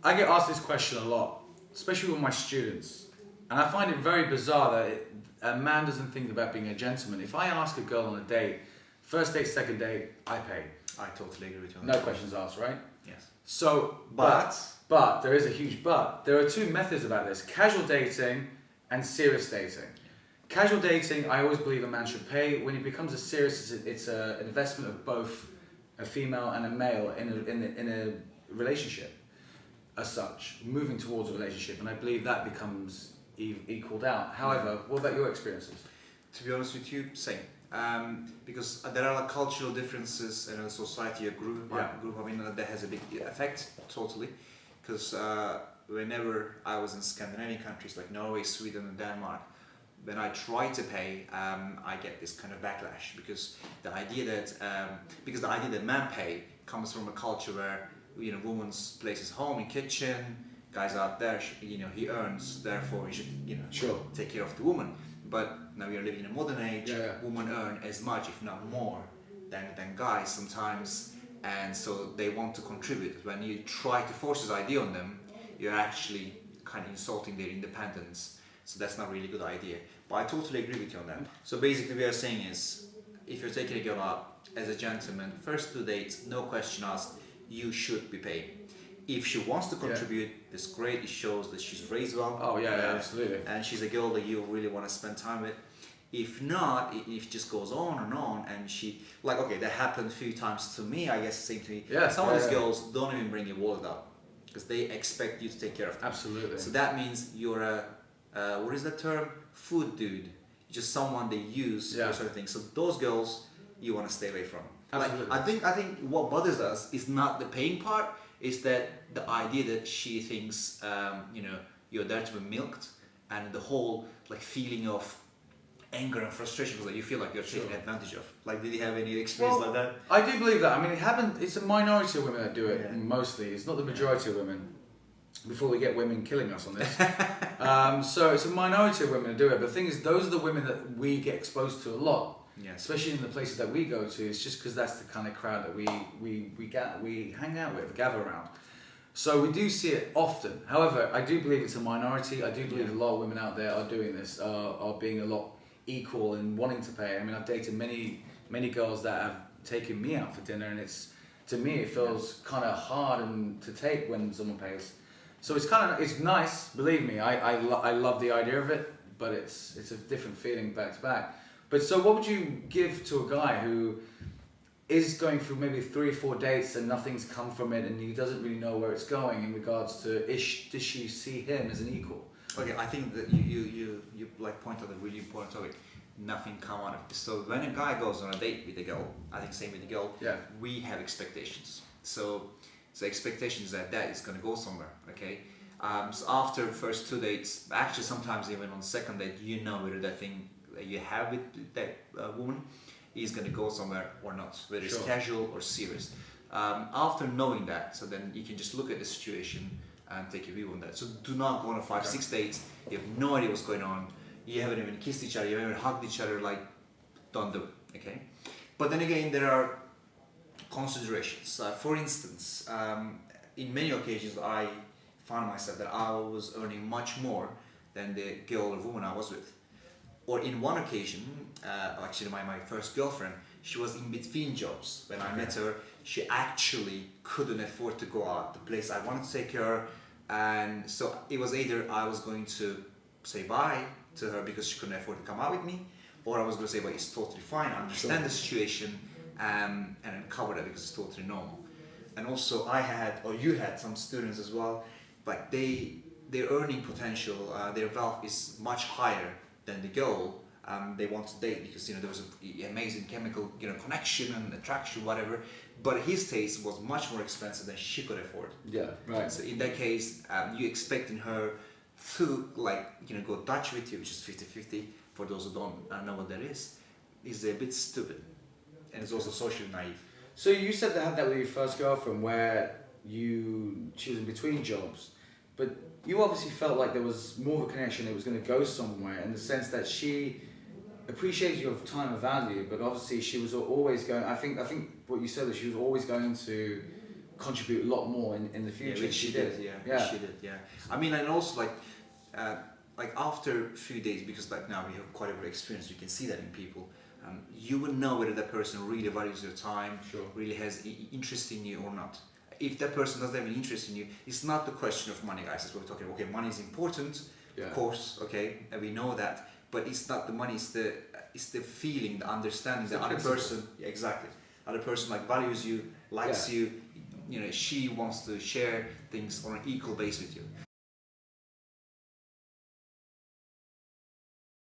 I get asked this question a lot, especially with my students, and I find it very bizarre that a man doesn't think about being a gentleman. If I ask a girl on a date, first date, second date, I pay. I totally agree with you on No that. questions asked, right? Yes. So, but there is a huge but. There are two methods about this: casual dating and serious dating. Casual dating, I always believe a man should pay. When it becomes a serious, it's an investment of both a female and a male in a relationship, as such, moving towards a relationship, and I believe that becomes equaled out. However, what about your experiences? To be honest with you, same. Because there are like cultural differences in a society, a group, I mean, that has a big effect, totally. Because whenever I was in Scandinavian countries like Norway, Sweden, and Denmark, when I try to pay, I get this kind of backlash because the idea that men pay comes from a culture where woman's place is home, in kitchen, guys out there, he earns, therefore he should take care of the woman. But now we are living in a modern age. Women earn as much, if not more, than guys sometimes, and so they want to contribute. When you try to force this idea on them, you're actually kind of insulting their independence. So that's not really a good idea. But I totally agree with you on that. So basically what we are saying is, if you're taking a girl out as a gentleman, first 2 dates, no question asked, you should be paying. If she wants to contribute, that's great. It shows that she's raised well. Oh yeah, absolutely. And she's a girl that you really want to spend time with. If not, if it just goes on and on, and she, like, okay, that happened a few times to me, I guess the same to me. Some of these girls don't even bring your wallet out because they expect you to take care of them. Absolutely. So that means you're a, what is that term? Food dude. Just someone they use for certain things. So those girls you want to stay away from. Absolutely. Like, I think what bothers us is not the paying part, is that the idea that she thinks you're there to be milked, and the whole like feeling of anger and frustration because you feel like you're taken advantage of. Like, did you have any experience like that? I do believe that. I mean, it happened. It's a minority of women that do it. Mostly, it's not the majority of women. Before we get women killing us on this, so it's a minority of women that do it. But the thing is, those are the women that we get exposed to a lot. Especially in the places that we go to. It's just because that's the kind of crowd that we hang out with, gather around. So we do see it often. However, I do believe it's a minority. I do believe a lot of women out there are doing this, are being a lot equal and wanting to pay. I mean, I've dated many girls that have taken me out for dinner, and to me it feels kind of hard and to take when someone pays. So it's nice, believe me. I love the idea of it, but it's a different feeling back to back. But so what would you give to a guy who is going through maybe 3 or 4 dates and nothing's come from it, and he doesn't really know where it's going in regards to does she see him as an equal? Okay, I think that you like point out a really important topic. Nothing come out of it. So when a guy goes on a date with a girl, I think same with the girl. We have expectations. So expectations that is going to go somewhere. Okay. So after first 2 dates, actually sometimes even on second date, whether that thing that you have with that woman is going to go somewhere or not, whether it's casual or serious. After knowing that, so then you can just look at the situation and take a view on that. So do not go on a 5-6 dates. You have no idea what's going on. You haven't even kissed each other. You haven't even hugged each other. Like, don't do it. Okay. But then again, there are considerations. For instance, in many occasions, I found myself that I was earning much more than the girl or woman I was with. Or in one occasion, actually my first girlfriend, she was in between jobs. When I met her, she actually couldn't afford to go out the place I wanted to take her, and so it was either I was going to say bye to her because she couldn't afford to come out with me, or I was going to say, well, it's totally fine, I understand the situation, and then cover that because it's totally normal. And also you had some students as well, like their earning potential, their wealth is much higher than the girl they want to date because there was an amazing chemical connection and attraction, whatever. But his taste was much more expensive than she could afford. So in that case, you expecting her to go Dutch with you, which is 50-50. For those who don't know what that is a bit stupid, and it's also socially naive. So you said that had that with your first girlfriend, where she was in between jobs, but you obviously felt like there was more of a connection. It was going to go somewhere in the sense that she appreciated your time of value, but obviously she was always going. I think what you said was she was always going to contribute a lot more in the future. Yeah, which she did. Yeah, she did. Yeah. I mean, and also like after a few days, because like now we have quite a bit of experience, you can see that in people. You will know whether that person really values your time, really has interest in you or not. If that person doesn't have any interest in you, it's not the question of money, guys. As we're talking, okay, money is important, of course, okay, and we know that, but it's not the money. It's the feeling, the understanding, the other person. Yeah, exactly. Other person like values you, likes you. You know, she wants to share things on an equal base with you.